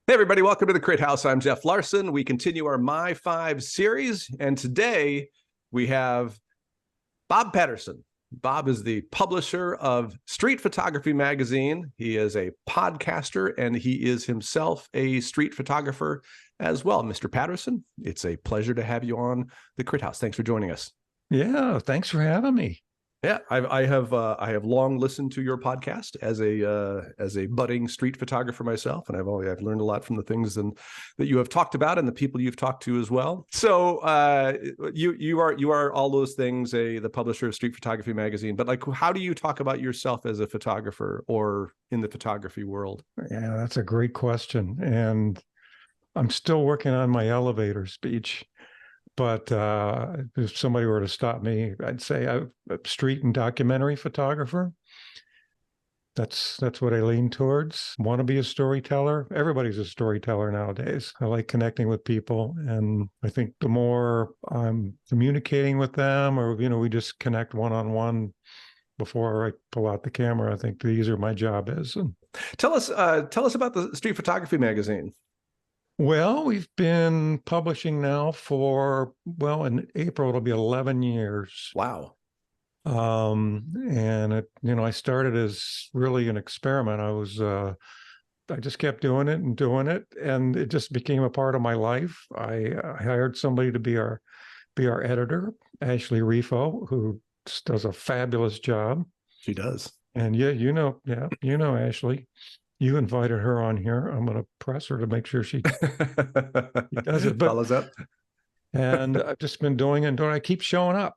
Hey everybody, welcome to the Crit House. I'm Jeff Larson. We continue our MyFIVE series, and today we have Bob Petterson. Bob is the publisher of Street Photography magazine. He is a podcaster, and he is himself a street photographer as well. Mr. Patterson, it's a pleasure to have you on the Crit House. Thanks for joining us. Yeah, thanks for having me. Yeah, I have long listened to your podcast as a budding street photographer myself, and I've learned a lot from the things that you have talked about and the people you've talked to as well. So you are all those things, the publisher of Street Photography magazine. But like, how do you talk about yourself as a photographer or in the photography world? Yeah, that's a great question, and I'm still working on my elevator speech. But if somebody were to stop me, I'd say I'm a street and documentary photographer. That's what I lean towards. Want to be a storyteller. Everybody's a storyteller nowadays. I like connecting with people, and I think the more I'm communicating with them, or we just connect one-on-one before I pull out the camera, I think the easier my job is. And tell us about the Street Photography magazine. Well, we've been publishing now for, in April, it'll be 11 years. Wow. And I started as really an experiment. I just kept doing it, and it just became a part of my life. I hired somebody to be our editor, Ashley Rifo, who does a fabulous job. She does. And Ashley. You invited her on here. I'm going to press her to make sure she does it. But, follows up. And I've just been doing it. I keep showing up.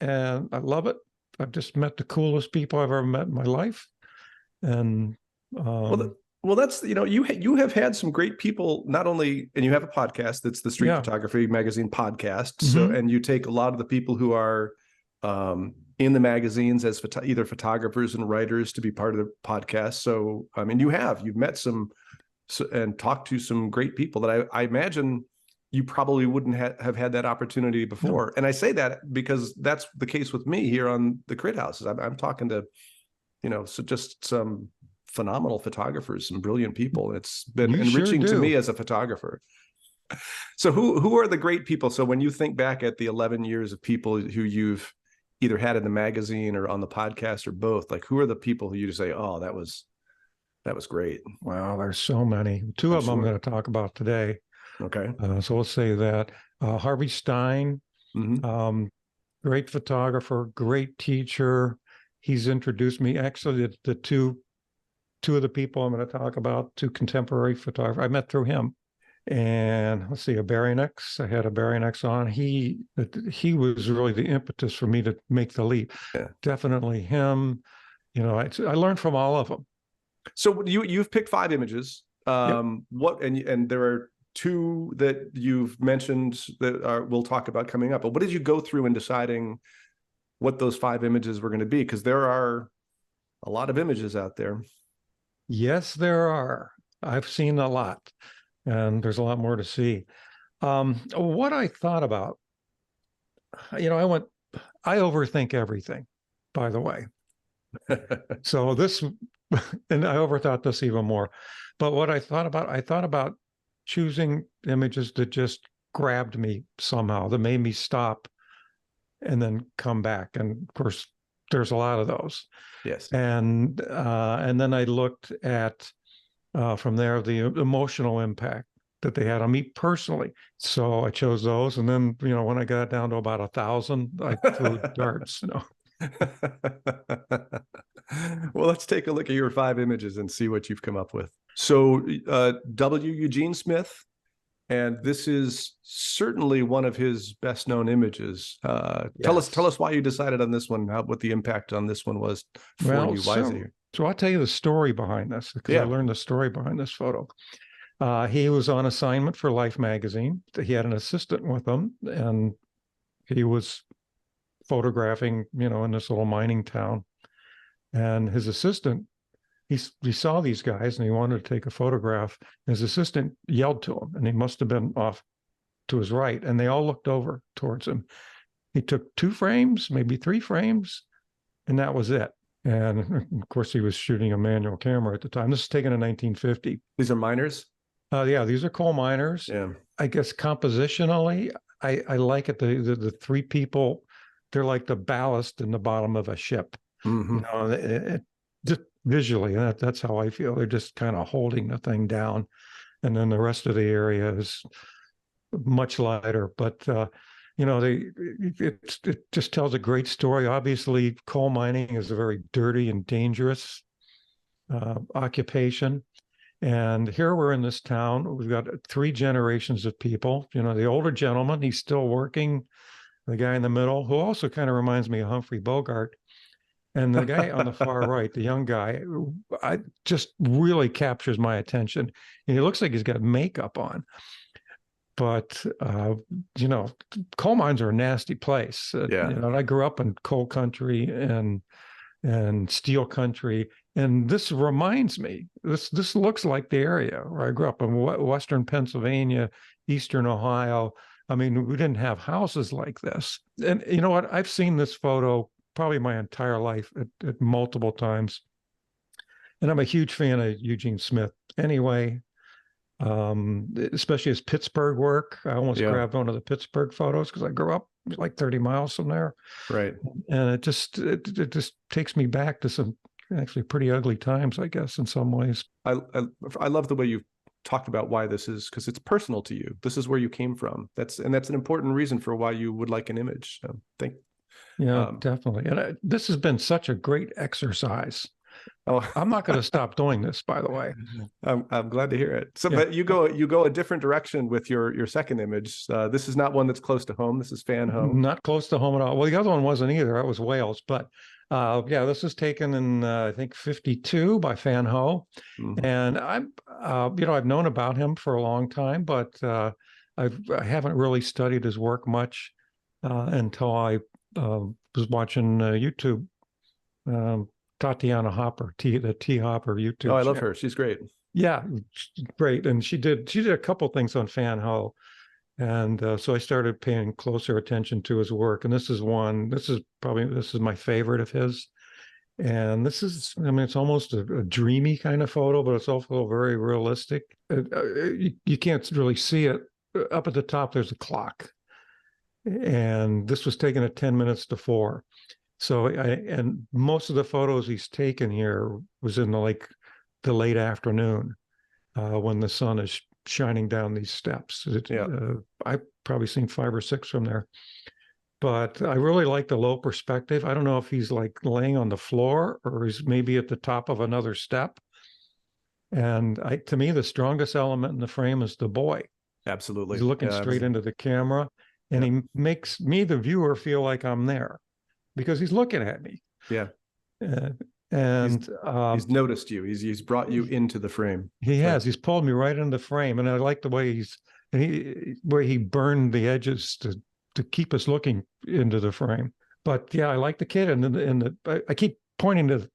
And I love it. I've just met the coolest people I've ever met in my life. And that's, you have had some great people, not only, and you have a podcast that's the Street Photography magazine podcast. Mm-hmm. So, and you take a lot of the people who are in the magazines as either photographers and writers to be part of the podcast. So, I mean, you've met and talked to some great people that I imagine you probably wouldn't have had that opportunity before. No. And I say that because that's the case with me here on the Crit House. I'm talking to, so just some phenomenal photographers, some brilliant people. It's been enriching to me as a photographer. So who are the great people? So when you think back at the 11 years of people who you've either had in the magazine or on the podcast or both, like, who are the people who you just say, oh, that was great? Wow, there's so many. Two of them I'm going to talk about today. Okay. So we'll say that Harvey Stein, mm-hmm. Great photographer, great teacher. He's introduced me, actually, the two of the people I'm going to talk about, two contemporary photographers, I met through him. And let's see, I had a Baryonyx on. He was really the impetus for me to make the leap. Yeah. Definitely him. I learned from all of them. So you've picked 5 images. Yep. And there are 2 that you've mentioned that we'll talk about coming up. But what did you go through in deciding what those 5 images were going to be? Because there are a lot of images out there. Yes, there are. I've seen a lot. And there's a lot more to see. What I thought about, I overthink everything, by the way. So and I overthought this even more. But what I thought about choosing images that just grabbed me somehow, that made me stop and then come back. And of course, there's a lot of those. Yes. And then I looked at, from there, the emotional impact that they had on me personally. So I chose those. And then, when I got down to about 1,000, I threw darts. Well, let's take a look at your 5 images and see what you've come up with. So Eugene Smith, and this is certainly one of his best known images. Yes. Tell us why you decided on this one, what the impact on this one was for you. Why is it here? So I'll tell you the story behind this, because I learned the story behind this photo. He was on assignment for Life magazine. He had an assistant with him, and he was photographing, in this little mining town. And his assistant, he saw these guys and he wanted to take a photograph. His assistant yelled to him, and he must have been off to his right, and they all looked over towards him. He took 2 frames, maybe 3 frames, and that was it. And of course, he was shooting a manual camera at the time. This is taken in 1950. These are miners? Yeah, these are coal miners. Yeah. I guess compositionally, I like it. The three people, they're like the ballast in the bottom of a ship. Mm-hmm. You know, just visually, that's how I feel. They're just kind of holding the thing down. And then the rest of the area is much lighter. But you know, it just tells a great story. Obviously, coal mining is a very dirty and dangerous occupation. And here we're in this town. We've got 3 generations of people. You know, the older gentleman, he's still working. The guy in the middle, who also kind of reminds me of Humphrey Bogart. And the guy on the far right, the young guy, I just really captures my attention. And he looks like he's got makeup on. But, you know, coal mines are a nasty place. Yeah. You know, I grew up in coal country and steel country. And this reminds me, this looks like the area where I grew up in Western Pennsylvania, Eastern Ohio. I mean, we didn't have houses like this. And you know what? I've seen this photo probably my entire life at multiple times. And I'm a huge fan of Eugene Smith anyway, especially his Pittsburgh work. I almost grabbed one of the Pittsburgh photos because I grew up like 30 miles from there. Right. And it just takes me back to some actually pretty ugly times, I guess, in some ways. I love the way you talked about why this is, because it's personal to you. This is where you came from. That's an important reason for why you would like an image. So definitely. And this has been such a great exercise. Oh, I'm not going to stop doing this, by the way. I'm glad to hear it. So, but you go a different direction with your second image. This is not one that's close to home. This is fan home. Not close to home at all. Well, the other one wasn't either. That was Wales. But yeah, this was taken in I think 52 by Fan Ho, and I've known about him for a long time, but I haven't really studied his work much until I was watching YouTube. Tatiana Hopper, the T Hopper YouTube. Oh, I love her. She's great. Yeah, great. And she did a couple things on Fan Ho. And so I started paying closer attention to his work. And this is my favorite of his. And this is, I mean, it's almost a dreamy kind of photo, but it's also very realistic. You can't really see it. Up at the top, there's a clock. And this was taken at 10 minutes to 4. So, and most of the photos he's taken here was in the late afternoon when the sun is shining down these steps. I've probably seen 5 or 6 from there. But I really like the low perspective. I don't know if he's like laying on the floor or he's maybe at the top of another step. And to me, the strongest element in the frame is the boy. Absolutely. He's looking straight into the camera, and he makes me, the viewer, feel like I'm there because he's looking at me. Yeah. And he's noticed you. He's brought you into the frame. He has. He's pulled me right into the frame, and I like the way he burned the edges to keep us looking into the frame. But yeah, I like the kid, and I keep pointing to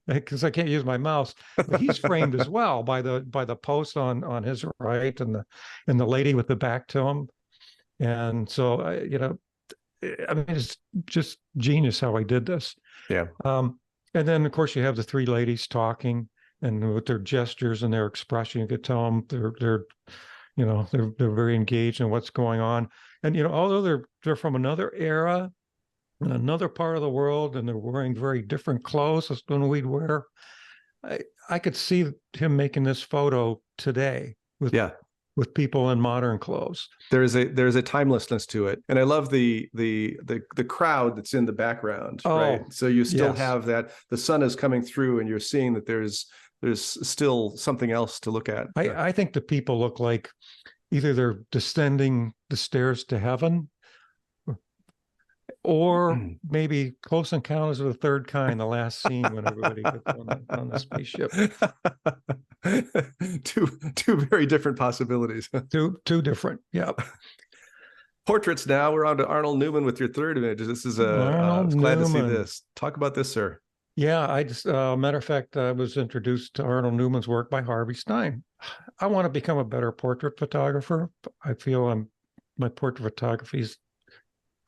because I can't use my mouse. But he's framed as well by the post on his right, and the lady with the back to him. And so I mean, it's just genius how I did this. Yeah. And then, of course, you have the 3 ladies talking, and with their gestures and their expression, you could tell them they're very engaged in what's going on. And although they're from another era, in another part of the world, and they're wearing very different clothes than we'd wear, I could see him making this photo today with people in modern clothes. There's a timelessness to it, and I love the crowd that's in the background. Right, so you still have that the sun is coming through, and you're seeing that there's still something else to look at. I think the people look like either they're descending the stairs to heaven, or maybe Close Encounters of the Third Kind, the last scene when everybody gets on the spaceship. Two very different possibilities. Two different. Yep. Portraits now. We're on to Arnold Newman with your third image. This is I was glad to see this. Talk about this, sir. Yeah, I just matter of fact, I was introduced to Arnold Newman's work by Harvey Stein. I want to become a better portrait photographer. I feel my portrait photography is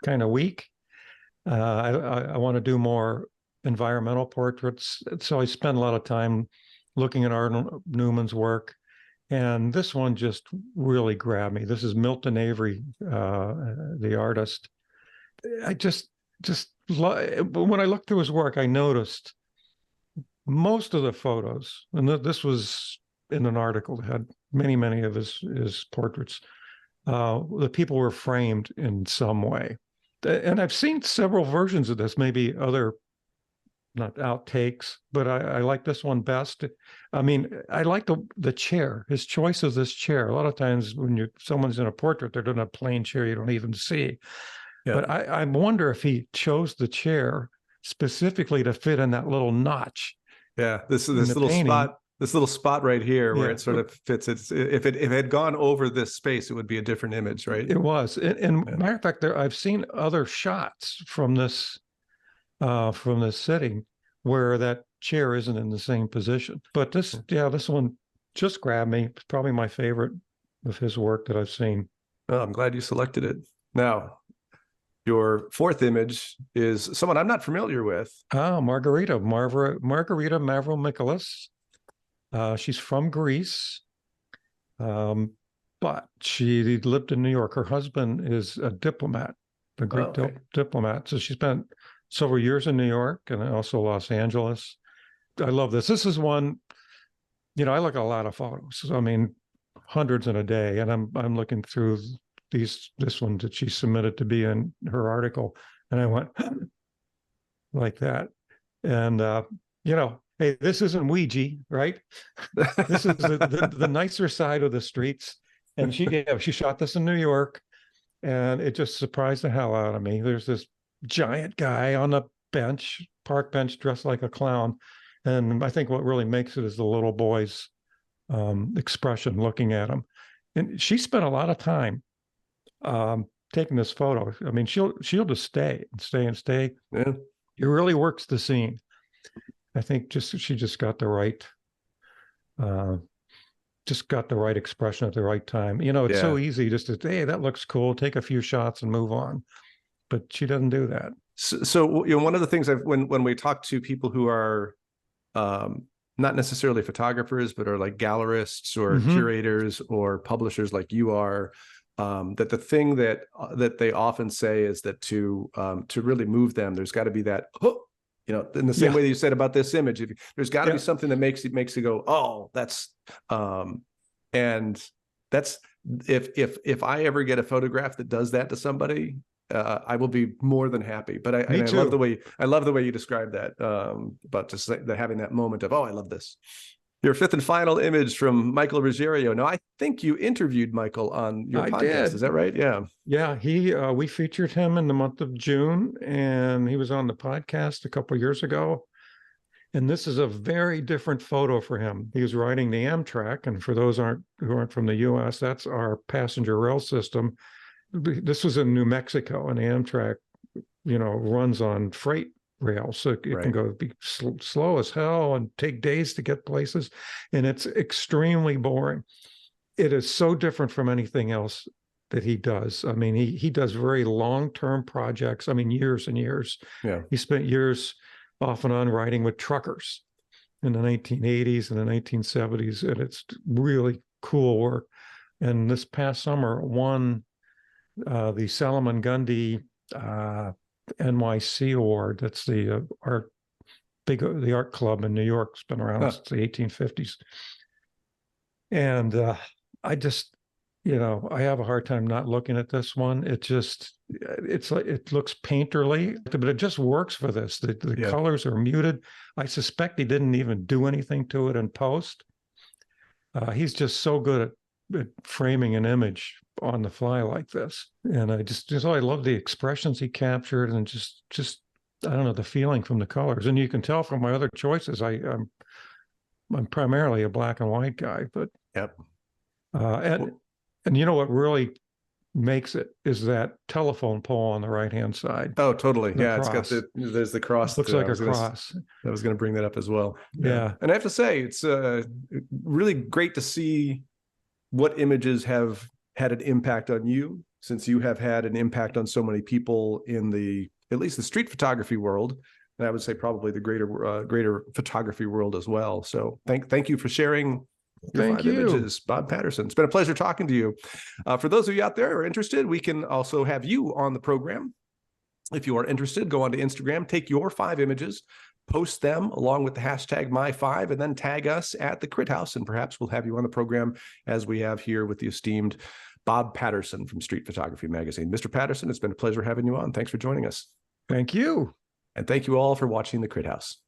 kind of weak. I want to do more environmental portraits. So I spent a lot of time looking at Arnold Newman's work. And this one just really grabbed me. This is Milton Avery, the artist. I when I looked through his work, I noticed most of the photos, and this was in an article that had many of his portraits, the people were framed in some way. And I've seen several versions of this, maybe other, not outtakes, but I like this one best. I mean, I like the chair, his choice of this chair. A lot of times when someone's in a portrait, they're in a plain chair you don't even see. Yeah. But I wonder if he chose the chair specifically to fit in that little notch. Yeah, this little painting. This little spot right here where it sort of fits. If it had gone over this space, it would be a different image, right? It was. And matter of fact, I've seen other shots from this sitting where that chair isn't in the same position. But this one just grabbed me. It's probably my favorite of his work that I've seen. Oh, I'm glad you selected it. Now, your fourth image is someone I'm not familiar with. Margarita Marar. She's from Greece, but she lived in New York. Her husband is a diplomat, a Greek diplomat. So she spent several years in New York and also Los Angeles. I love this. This is one, I look at a lot of photos. I mean, hundreds in a day, and I'm looking through this one that she submitted to be in her article, and I went like that, and hey, this isn't Ouija, right? This is the nicer side of the streets. And she shot this in New York, and it just surprised the hell out of me. There's this giant guy on the park bench, dressed like a clown. And I think what really makes it is the little boy's expression looking at him. And she spent a lot of time taking this photo. I mean, she'll just stay. Yeah. It really works the scene. I think she just got the right expression at the right time. It's so easy just to, hey, that looks cool, take a few shots and move on. But she doesn't do that. So one of the things when we talk to people who are not necessarily photographers, but are like gallerists or curators or publishers like you are, that the thing that they often say is that to really move them, there's got to be that hook. In the same way that you said about this image, there's got to be something that makes you go, oh, that's, and that's, if I ever get a photograph that does that to somebody, I will be more than happy. But I love the way you describe that, about just having that moment of, oh, I love this. Your fifth and final image from Michael Ruggiero. Now, I think you interviewed Michael on your podcast. Did. Is that right? Yeah. Yeah. We featured him in the month of June, and he was on the podcast a couple of years ago. And this is a very different photo for him. He was riding the Amtrak, and for those who aren't from the U.S., that's our passenger rail system. This was in New Mexico, and the Amtrak, runs on freight rail, so it can go be slow as hell and take days to get places, and it's extremely boring. It is so different from anything else that he does. I mean, he does very long-term projects. I mean, years and years. Yeah, he spent years off and on riding with truckers in the 1980s and the 1970s, and it's really cool work. And this past summer won the Salomon Gundy NYC award. That's the art club in New York. It's been around since the 1850s. And I just, I have a hard time not looking at this one. It looks painterly, but it just works for this. The colors are muted. I suspect he didn't even do anything to it in post. He's just so good at framing an image on the fly like this. And I I love the expressions he captured, and just I don't know, the feeling from the colors. And you can tell from my other choices, I'm primarily a black and white guy, but and what really makes it is that telephone pole on the right-hand side. Oh, totally. Yeah, cross. There's the cross. It looks like a cross. I was going to bring that up as well. Yeah. And I have to say, it's really great to see what images have had an impact on you, since you have had an impact on so many people in at least the street photography world. and I would say probably the greater photography world as well. So thank you for sharing your 5 images, Bob Petterson. It's been a pleasure talking to you. For those of you out there who are interested, we can also have you on the program. If you are interested, go on to Instagram, take your 5 images, post them along with the hashtag #My5, and then tag us at the Crit House, and perhaps we'll have you on the program as we have here with the esteemed Bob Petterson from Street Photography Magazine. Mr. Petterson, it's been a pleasure having you on. Thanks for joining us. Thank you. And thank you all for watching the Crit House.